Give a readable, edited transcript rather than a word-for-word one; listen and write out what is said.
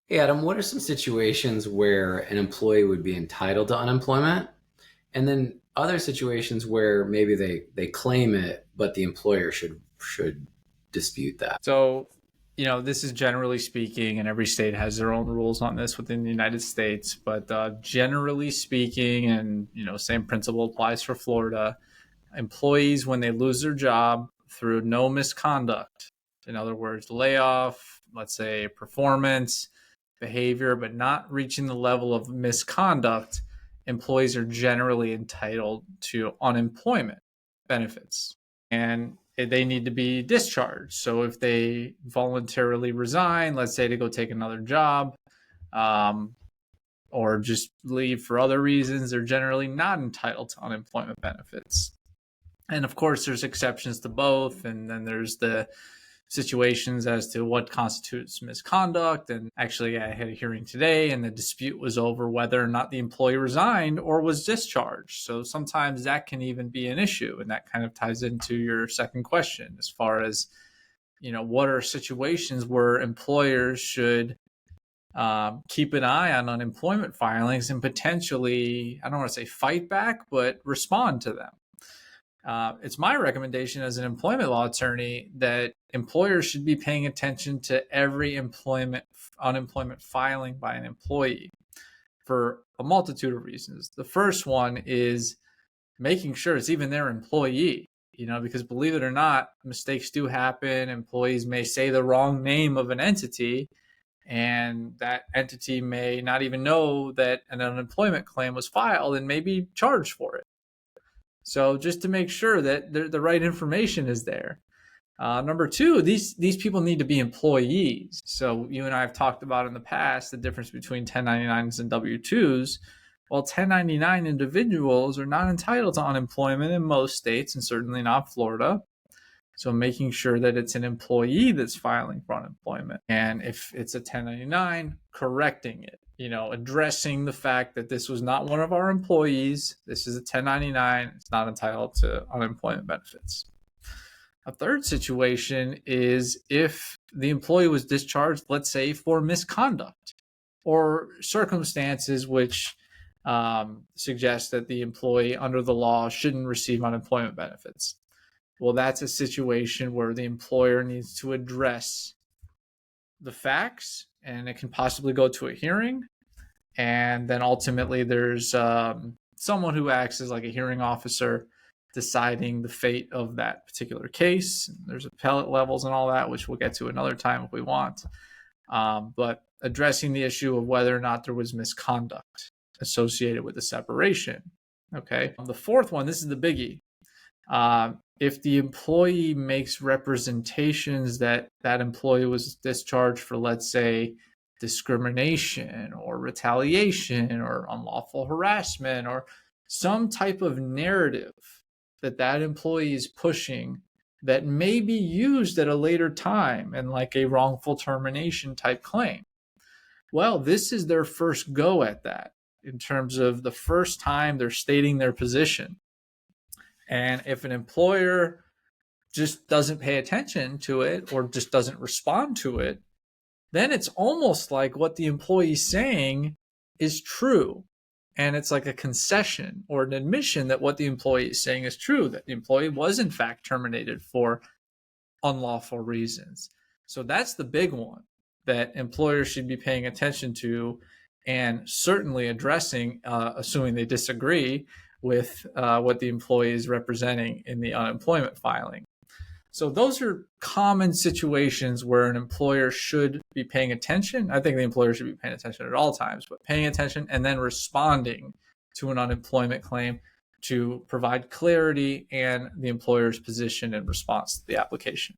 Hey Adam, what are some situations where an employee would be entitled to unemployment? And then other situations where maybe they claim it, but the employer should dispute that. So, this is generally speaking, and every state has their own rules on this within the United States. But generally speaking, and same principle applies for Florida. Employees, when they lose their job through no misconduct, in other words, layoff, let's say performance, behavior, but not reaching the level of misconduct, employees are generally entitled to unemployment benefits. And they need to be discharged. So if they voluntarily resign, let's say to go take another job, um, or just leave for other reasons, they're generally not entitled to unemployment benefits. And of course, there's exceptions to both. And then there's the situations as to what constitutes misconduct. And actually, I had a hearing today, and the dispute was over whether or not the employee resigned or was discharged. So sometimes that can even be an issue. And that kind of ties into your second question as far as, what are situations where employers should keep an eye on unemployment filings and potentially, I don't want to say fight back, but respond to them. It's my recommendation as an employment law attorney that employers should be paying attention to every unemployment filing by an employee for a multitude of reasons. The first one is making sure it's even their employee, because believe it or not, mistakes do happen. Employees may say the wrong name of an entity, and that entity may not even know that an unemployment claim was filed and may be charged for it. So just to make sure that the right information is there. Number two, these people need to be employees. So you and I have talked about in the past the difference between 1099s and W-2s. Well, 1099 individuals are not entitled to unemployment in most states, and certainly not Florida. So making sure that it's an employee that's filing for unemployment. And if it's a 1099, correcting it, addressing the fact that this was not one of our employees. This is a 1099. It's not entitled to unemployment benefits. A third situation is if the employee was discharged, let's say, for misconduct or circumstances which suggest that the employee under the law shouldn't receive unemployment benefits. Well, that's a situation where the employer needs to address the facts, and it can possibly go to a hearing. And then ultimately there's someone who acts as like a hearing officer deciding the fate of that particular case. There's appellate levels and all that, which we'll get to another time if we want. But addressing the issue of whether or not there was misconduct associated with the separation. Okay. The fourth one, this is the biggie. If the employee makes representations that that employee was discharged for, let's say, discrimination or retaliation or unlawful harassment or some type of narrative that that employee is pushing that may be used at a later time and like a wrongful termination type claim. Well, this is their first go at that in terms of the first time they're stating their position. And if an employer just doesn't pay attention to it or just doesn't respond to it, then it's almost like what the employee's saying is true. And it's like a concession or an admission that what the employee is saying is true, that the employee was in fact terminated for unlawful reasons. So that's the big one that employers should be paying attention to and certainly addressing, assuming they disagree with what the employee is representing in the unemployment filing. So those are common situations where an employer should be paying attention. I think the employer should be paying attention at all times, but paying attention and then responding to an unemployment claim to provide clarity and the employer's position in response to the application.